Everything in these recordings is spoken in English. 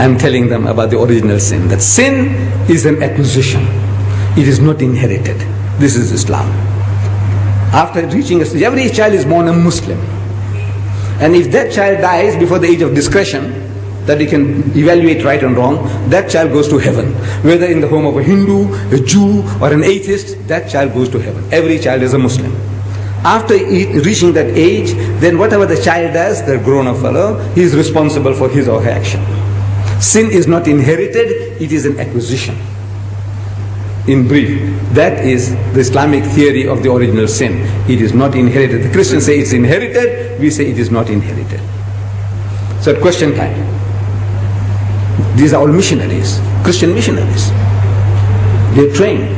I'm telling them about the original sin. That sin is an acquisition. It is not inherited. This is Islam. After reaching a stage, every child is born a Muslim. And if that child dies before the age of discretion, that he can evaluate right and wrong, that child goes to heaven. Whether in the home of a Hindu, a Jew, or an atheist, that child goes to heaven. Every child is a Muslim. After reaching that age, then whatever the child does, the grown-up fellow, he is responsible for his or her action. Sin is not inherited, it is an acquisition. In brief, that is the Islamic theory of the original sin. It is not inherited. The Christians say it's inherited, we say it is not inherited. So at question time, these are all missionaries, Christian missionaries. They're trained.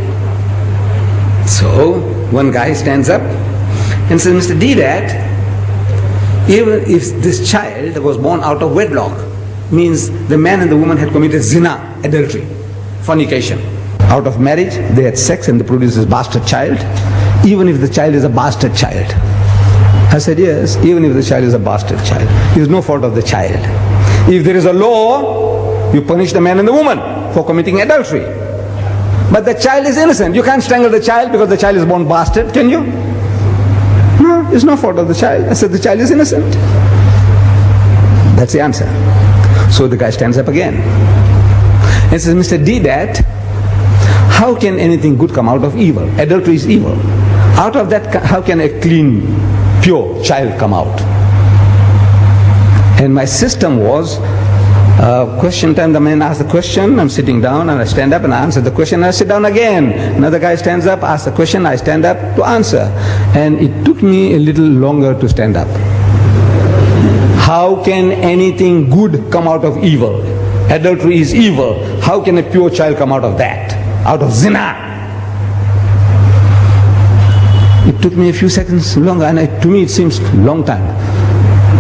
So one guy stands up and says, Mr. Deedat, even if this child was born out of wedlock, means the man and the woman had committed zina, adultery, fornication. Out of marriage, they had sex and they produced this bastard child. Even if the child is a bastard child. I said, yes, even if the child is a bastard child. It is no fault of the child. If there is a law, you punish the man and the woman for committing adultery. But the child is innocent. You can't strangle the child because the child is born bastard, can you? No, it's no fault of the child. I said, the child is innocent. That's the answer. So the guy stands up again and says, Mr. Deedat, how can anything good come out of evil? Adultery is evil. Out of that, how can a clean, pure child come out? And my system was, question time, the man asks the question, I'm sitting down and I stand up and I answer the question and I sit down again. Another guy stands up, asks the question, I stand up to answer. And it took me a little longer to stand up. How can anything good come out of evil? Adultery is evil. How can a pure child come out of that? Out of zina? It took me a few seconds longer, and to me it seems long time.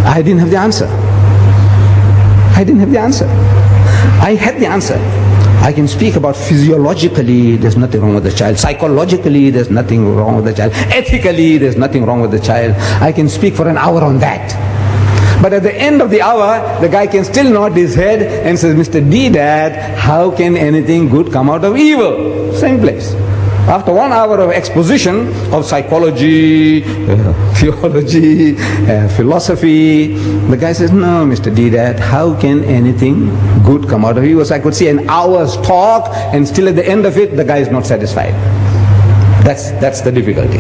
I didn't have the answer. I didn't have the answer. I had the answer. I can speak about physiologically, there's nothing wrong with the child. Psychologically, there's nothing wrong with the child. Ethically, there's nothing wrong with the child. I can speak for an hour on that. But at the end of the hour, the guy can still nod his head and says, Mr. Deedat, how can anything good come out of evil? Same place. After 1 hour of exposition of psychology, theology, philosophy, the guy says, no, Mr. Deedat, how can anything good come out of evil? So I could see an hour's talk and still at the end of it, the guy is not satisfied. That's the difficulty.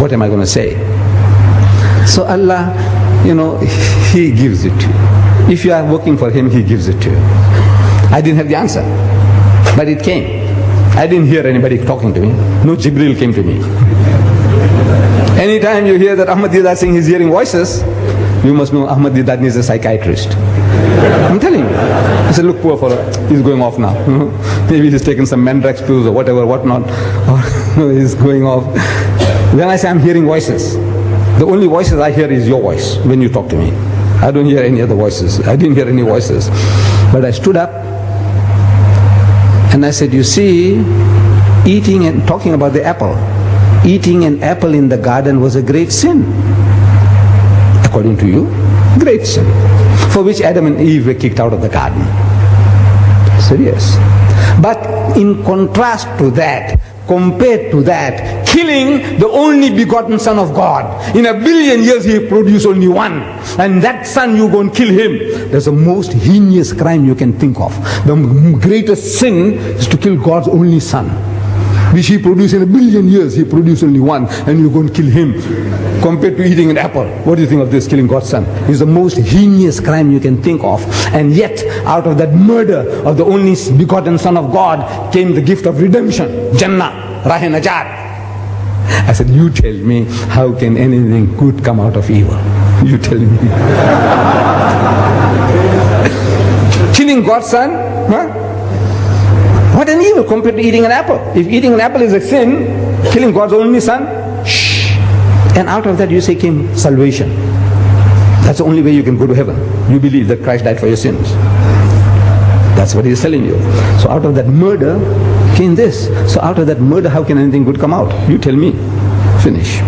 What am I going to say? So Allah, He gives it to you. If you are working for Him, He gives it to you. I didn't have the answer, but it came. I didn't hear anybody talking to me. No Jibril came to me. Anytime you hear that Ahmad Deedat saying he's hearing voices, you must know Ahmad Deedat needs a psychiatrist. I'm telling you. I said, look, poor fellow, he's going off now. Maybe he's taken some Mandrax pills or whatever, whatnot, or he's going off. When I say I'm hearing voices, the only voices I hear is your voice when you talk to me. I don't hear any other voices. I didn't hear any voices. But I stood up and I said, you see, eating and talking about the apple, eating an apple in the garden was a great sin. According to you, great sin. For which Adam and Eve were kicked out of the garden. Serious. But in contrast to that, compared to that, killing the only begotten Son of God. In 1 billion years He produced only one. And that son, you go and kill him. That's the most heinous crime you can think of. The greatest sin is to kill God's only Son, which He produced in 1 billion years. He produced only one, and you go and kill him. Compared to eating an apple, what do you think of this, killing God's Son? It's the most heinous crime you can think of. And yet, out of that murder of the only begotten Son of God came the gift of redemption, Jannah, Rahe Najat. I said, you tell me, how can anything good come out of evil? You tell me. Killing God's Son? Huh? What an evil compared to eating an apple. If eating an apple is a sin, killing God's only Son, shh. And out of that you say came salvation. That's the only way you can go to heaven. You believe that Christ died for your sins. That's what He's telling you. So out of that murder came this. So out of that murder, how can anything good come out? You tell me. Finish.